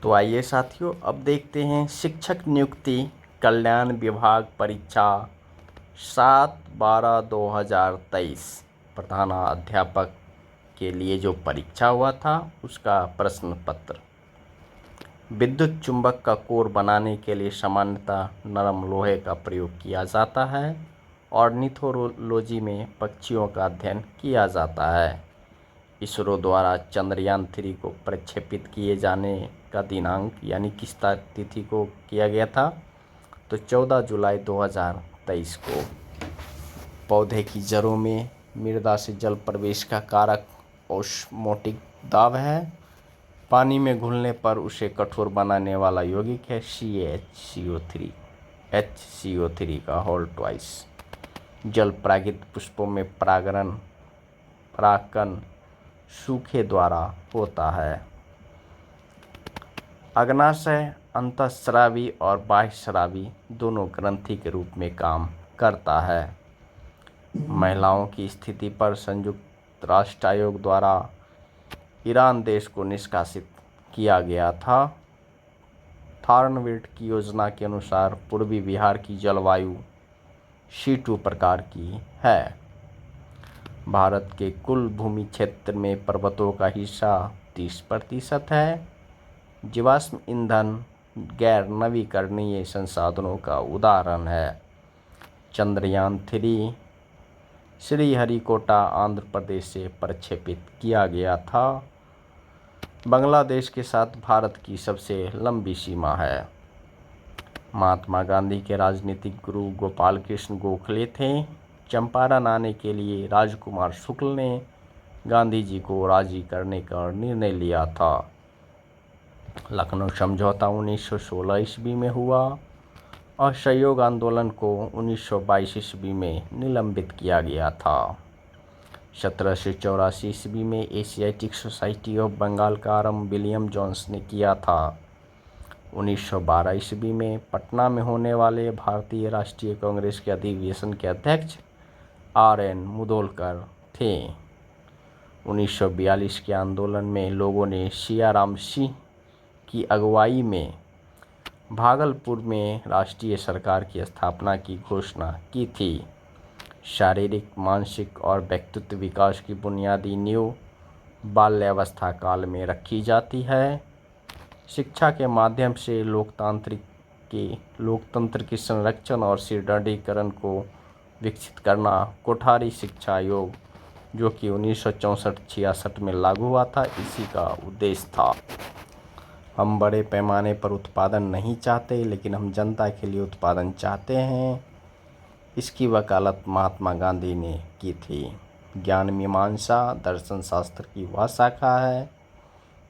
तो आइए साथियों, अब देखते हैं शिक्षक नियुक्ति कल्याण विभाग परीक्षा 7/12/2023 प्रधानाध्यापक के लिए जो परीक्षा हुआ था उसका प्रश्न पत्र। विद्युत चुंबक का कोर बनाने के लिए सामान्यतः नरम लोहे का प्रयोग किया जाता है। ऑर्निथोलॉजी में पक्षियों का अध्ययन किया जाता है। इसरो द्वारा चंद्रयान 3 को प्रक्षेपित किए जाने का दिनांक यानी किस तिथि को किया गया था, तो 14 जुलाई 2023 को। पौधे की जड़ों में मृदा से जल प्रवेश का कारक ऑस्मोटिक दाब है। पानी में घुलने पर उसे कठोर बनाने वाला यौगिक है HCO3 का होल ट्वाइस। जल परागित पुष्पों में परागकण सूखे द्वारा होता है। अग्नाशय अंतःस्रावी और बाह्यस्रावी दोनों ग्रंथि के रूप में काम करता है। महिलाओं की स्थिति पर संयुक्त राष्ट्र आयोग द्वारा ईरान देश को निष्कासित किया गया था। थॉर्नविल्ट की योजना के अनुसार पूर्वी बिहार की जलवायु C2 प्रकार की है। भारत के कुल भूमि क्षेत्र में पर्वतों का हिस्सा 30% है। जीवाश्म ईंधन गैर नवीकरणीय संसाधनों का उदाहरण है। चंद्रयान 3 श्रीहरिकोटा आंध्र प्रदेश से प्रक्षेपित किया गया था। बांग्लादेश के साथ भारत की सबसे लंबी सीमा है। महात्मा गांधी के राजनीतिक गुरु गोपाल कृष्ण गोखले थे। चंपारण आने के लिए राजकुमार शुक्ल ने गांधी जी को राजी करने का निर्णय लिया था। लखनऊ समझौता 1916 ईस्वी में हुआ। असहयोग आंदोलन को 1922 ईस्वी में निलंबित किया गया था। 1784 ईस्वी में एशियाटिक सोसाइटी ऑफ बंगाल का आरंभ विलियम जोन्स ने किया था। 1912 ईस्वी में पटना में होने वाले भारतीय राष्ट्रीय कांग्रेस के अधिवेशन के अध्यक्ष RN मुदोलकर थे। 1942 के आंदोलन में लोगों ने सियाराम सिंह की अगुवाई में भागलपुर में राष्ट्रीय सरकार की स्थापना की घोषणा की थी। शारीरिक, मानसिक और व्यक्तित्व विकास की बुनियादी नींव बाल्यावस्था काल में रखी जाती है। शिक्षा के माध्यम से लोकतंत्र की संरक्षण और सुदृढ़ीकरण को विकसित करना कोठारी शिक्षा आयोग, जो कि 1964-66 में लागू हुआ था, इसी का उद्देश्य था। हम बड़े पैमाने पर उत्पादन नहीं चाहते, लेकिन हम जनता के लिए उत्पादन चाहते हैं। इसकी वकालत महात्मा गांधी ने की थी। ज्ञान मीमांसा दर्शन शास्त्र की वह शाखा है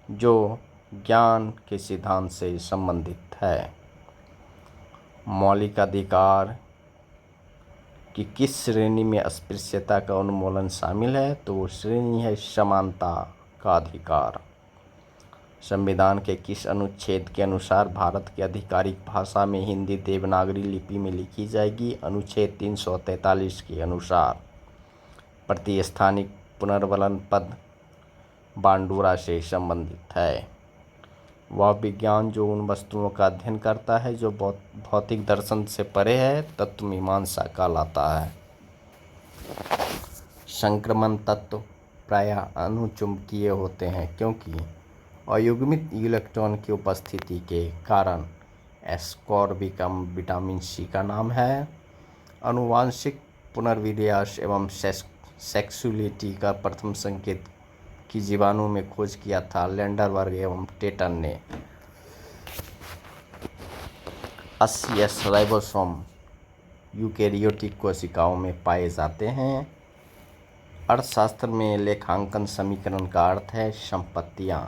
जो ज्ञान के सिद्धांत से संबंधित है। मौलिक अधिकार की किस श्रेणी में अस्पृश्यता का उन्मूलन शामिल है, तो वो श्रेणी है समानता का अधिकार। संविधान के किस अनुच्छेद के अनुसार भारत की आधिकारिक भाषा में हिंदी देवनागरी लिपि में लिखी जाएगी? अनुच्छेद 343 के अनुसार। प्रतिस्थानिक पुनर्वलन पद बांडुरा से संबंधित है। वह विज्ञान जो उन वस्तुओं का अध्ययन करता है जो भौतिक दर्शन से परे है, तत्व मीमांसा कहलाता है। संक्रमण तत्व प्रायः अनुचुंबकीय होते हैं क्योंकि अयुग्मित इलेक्ट्रॉन की उपस्थिति के कारण। एस्कॉर्बिकम विटामिन C का नाम है। आनुवांशिक पुनर्विन्यास एवं सेक्सुअलिटी का प्रथम संकेत की जीवाणु में खोज किया था लैंडरबर्ग एवं टेटन ने। 80S राइबोसोम यूकेरियोटिक कोशिकाओं में पाए जाते हैं। अर्थशास्त्र में लेखांकन समीकरण का अर्थ है संपत्तियां।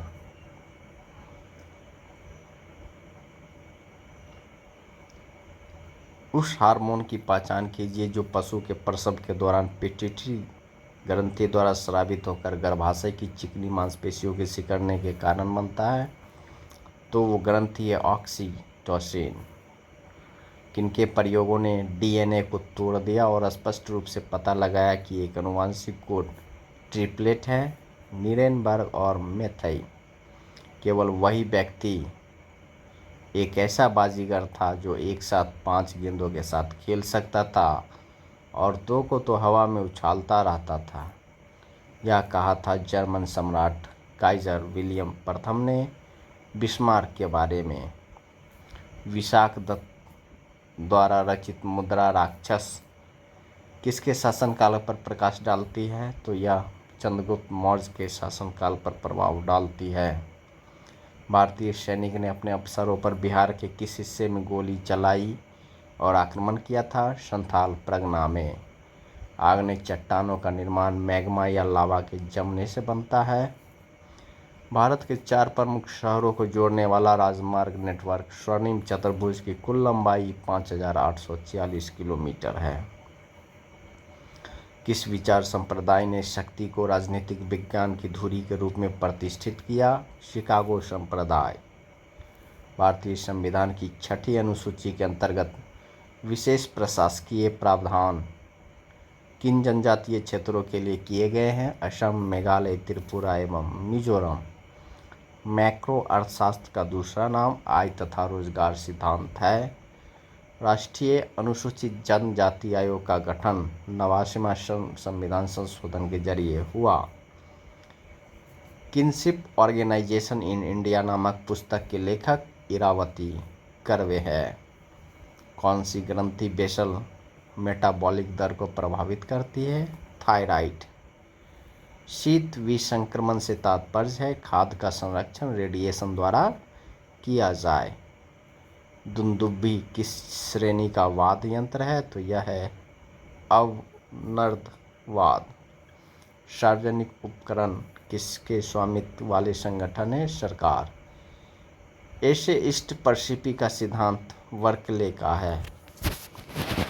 उस हार्मोन की पहचान कीजिए जो पशु के प्रसव के दौरान पिट्यूटरी ग्रंथि द्वारा स्रावित होकर गर्भाशय की चिकनी मांसपेशियों के सिकुड़ने के कारण बनता है, तो वो ग्रंथि है ऑक्सीटोसिन। किनके प्रयोगों ने DNA को तोड़ दिया और स्पष्ट रूप से पता लगाया कि एक आनुवंशिक कोड ट्रिपलेट है? नीरेनबर्ग और मैथई। केवल वही व्यक्ति एक ऐसा बाजीगर था जो एक साथ 5 गेंदों के साथ खेल सकता था और 2 को तो हवा में उछालता रहता था। यह कहा था जर्मन सम्राट काइजर विलियम प्रथम ने बिस्मार्क के बारे में। विशाख दत्त द्वारा रचित मुद्रा राक्षस किसके शासनकाल पर प्रकाश डालती है? तो यह चंद्रगुप्त मौर्य के शासनकाल पर प्रभाव डालती है। भारतीय सैनिक ने अपने अफसरों पर बिहार के किस हिस्से में गोली चलाई और आक्रमण किया था? संथाल परगना में। आग्नेय चट्टानों का निर्माण मैग्मा या लावा के जमने से बनता है। भारत के 4 प्रमुख शहरों को जोड़ने वाला राजमार्ग नेटवर्क स्वर्णिम चतुर्भुज की कुल लंबाई 5,846 किलोमीटर है। किस विचार संप्रदाय ने शक्ति को राजनीतिक विज्ञान की धुरी के रूप में प्रतिष्ठित किया? शिकागो संप्रदाय। भारतीय संविधान की 6ठी अनुसूची के अंतर्गत विशेष प्रशासकीय प्रावधान किन जनजातीय क्षेत्रों के लिए किए गए हैं? असम, मेघालय, त्रिपुरा एवं मिजोरम। मैक्रो अर्थशास्त्र का दूसरा नाम आय तथा रोजगार सिद्धांत है। राष्ट्रीय अनुसूचित जनजाति आयोग का गठन 89वां संविधान संशोधन के जरिए हुआ। किनशिप ऑर्गेनाइजेशन इन इंडिया नामक पुस्तक के लेखक इरावती कर्वे है। कौन सी ग्रंथि बेसल मेटाबॉलिक दर को प्रभावित करती है? थायराइड। शीत विसंक्रमण से तात्पर्य है खाद्य का संरक्षण रेडिएशन द्वारा किया जाए। दुंदुभी किस श्रेणी का वाद्य यंत्र है? तो यह है अवनर्द। सार्वजनिक उपकरण किसके स्वामित्व वाले संगठन है? सरकार। एसेइस्ट परसिपी का सिद्धांत बर्कले का है।